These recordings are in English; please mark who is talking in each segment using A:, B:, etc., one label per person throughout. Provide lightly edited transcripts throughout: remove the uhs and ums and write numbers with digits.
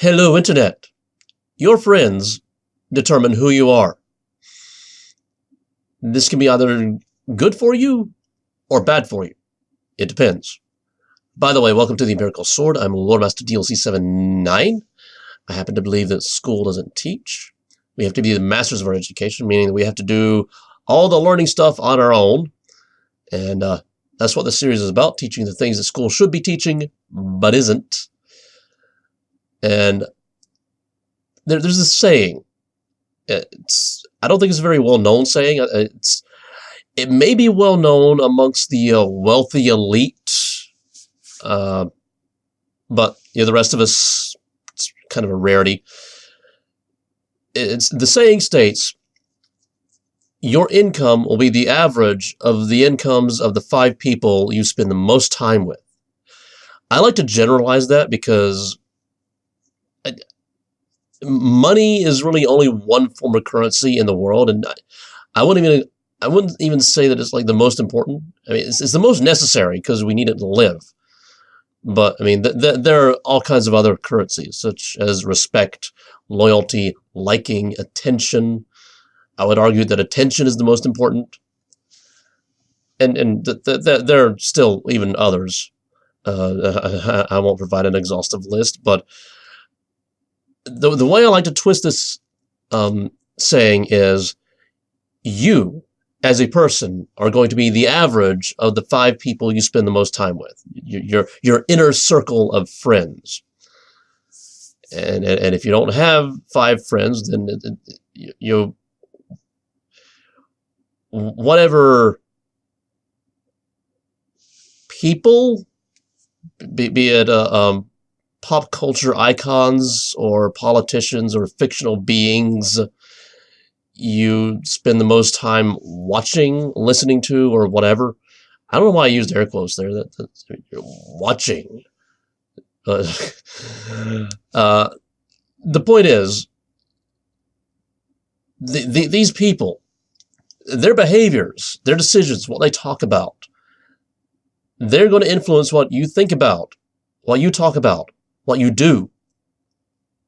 A: Hello, Internet. Your friends determine who you are. This can be either good for you or bad for you. It depends. By the way, welcome to the Empirical Sword. I'm Lordmaster DLC 79. I happen to believe that school doesn't teach. We have to be the masters of our education, meaning that we have to do all the learning stuff on our own. And that's what the series is about, teaching the things that school should be teaching, but isn't. And there's this saying. I don't think it's a very well-known saying. It may be well-known amongst the wealthy elite, but the rest of us, it's kind of a rarity. The saying states, your income will be the average of the incomes of the 5 people you spend the most time with. I like to generalize that because money is really only one form of currency in the world, and I wouldn't even say that it's like the most important. I mean, it's the most necessary because we need it to live. But I mean, there are all kinds of other currencies, such as respect, loyalty, liking, attention. I would argue that attention is the most important, and there are still even others. I won't provide an exhaustive list, but the way I like to twist this saying is, you, as a person, are going to be the average of the 5 people you spend the most time with. Your inner circle of friends. And if you don't have 5 friends, then you whatever people, be it pop culture icons or politicians or fictional beings you spend the most time watching, listening to, or whatever. I don't know why I used air quotes there. That's you're watching. The point is, these people, their behaviors, their decisions, what they talk about, they're going to influence what you think about, what you talk about, what you do,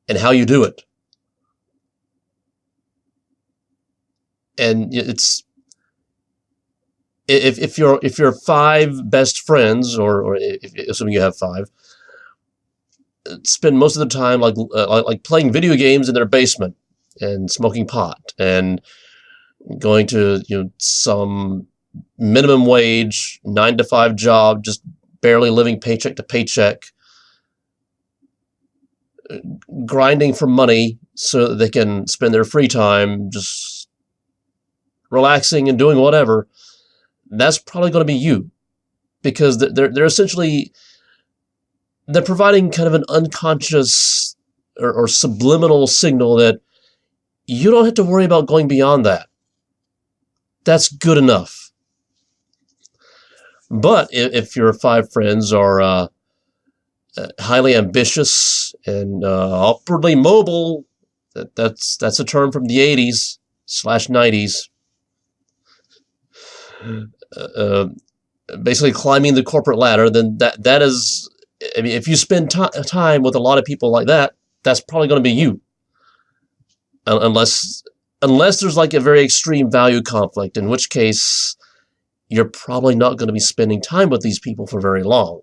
A: and how you do it. And it's if your 5 best friends, or assuming you have 5, spend most of the time like playing video games in their basement and smoking pot and going to some minimum wage 9-to-5 job, just barely living paycheck to paycheck, grinding for money so that they can spend their free time just relaxing and doing whatever. That's probably going to be you, because they're essentially, they're providing kind of an unconscious or subliminal signal that you don't have to worry about going beyond that. That's good enough. But if your 5 friends are highly ambitious and upwardly mobile, that's a term from the 80s/90s, basically climbing the corporate ladder, then that is, I mean, if you spend time with a lot of people like that, that's probably going to be you. Unless there's like a very extreme value conflict, in which case you're probably not going to be spending time with these people for very long.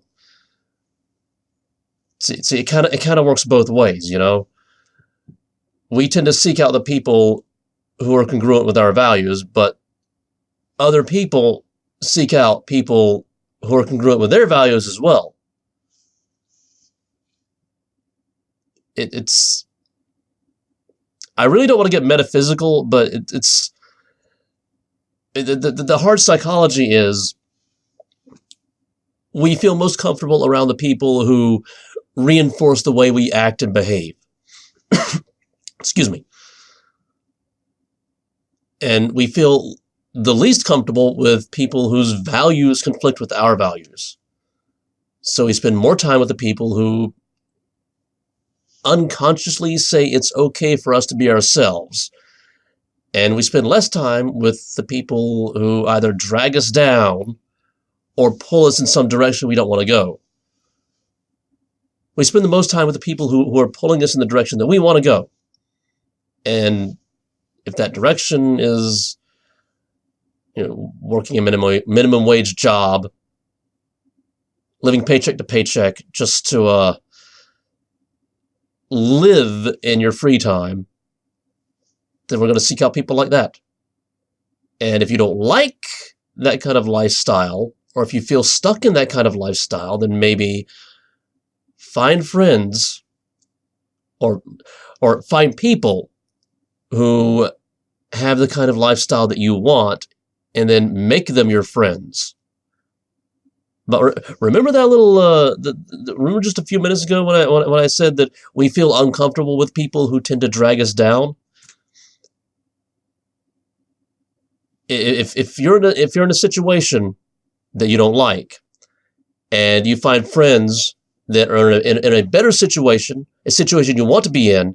A: See, it kind of works both ways, We tend to seek out the people who are congruent with our values, but other people seek out people who are congruent with their values as well. It's I really don't want to get metaphysical, but the hard psychology is, we feel most comfortable around the people who reinforce the way we act and behave. Excuse me. And we feel the least comfortable with people whose values conflict with our values. So we spend more time with the people who unconsciously say it's okay for us to be ourselves. And we spend less time with the people who either drag us down or pull us in some direction we don't want to go. We spend the most time with the people who are pulling us in the direction that we want to go. And if that direction is, working a minimum wage job, living paycheck to paycheck just to live in your free time, then we're going to seek out people like that. And if you don't like that kind of lifestyle, or if you feel stuck in that kind of lifestyle, then maybe find friends or find people who have the kind of lifestyle that you want, and then make them your friends. But remember that little, remember just a few minutes ago when I said that we feel uncomfortable with people who tend to drag us down? If you're in a situation that you don't like, and you find friends that are in a better situation, a situation you want to be in,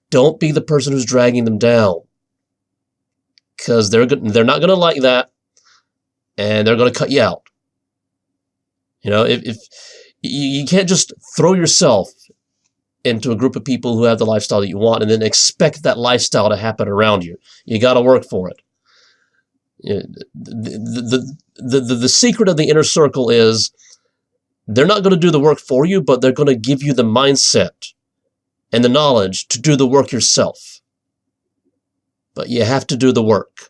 A: don't be the person who's dragging them down, because they're not going to like that, and they're going to cut you out. If you can't just throw yourself into a group of people who have the lifestyle that you want and then expect that lifestyle to happen around you. You got to work for it. The secret of the inner circle is they're not going to do the work for you, but they're going to give you the mindset and the knowledge to do the work yourself. But you have to do the work.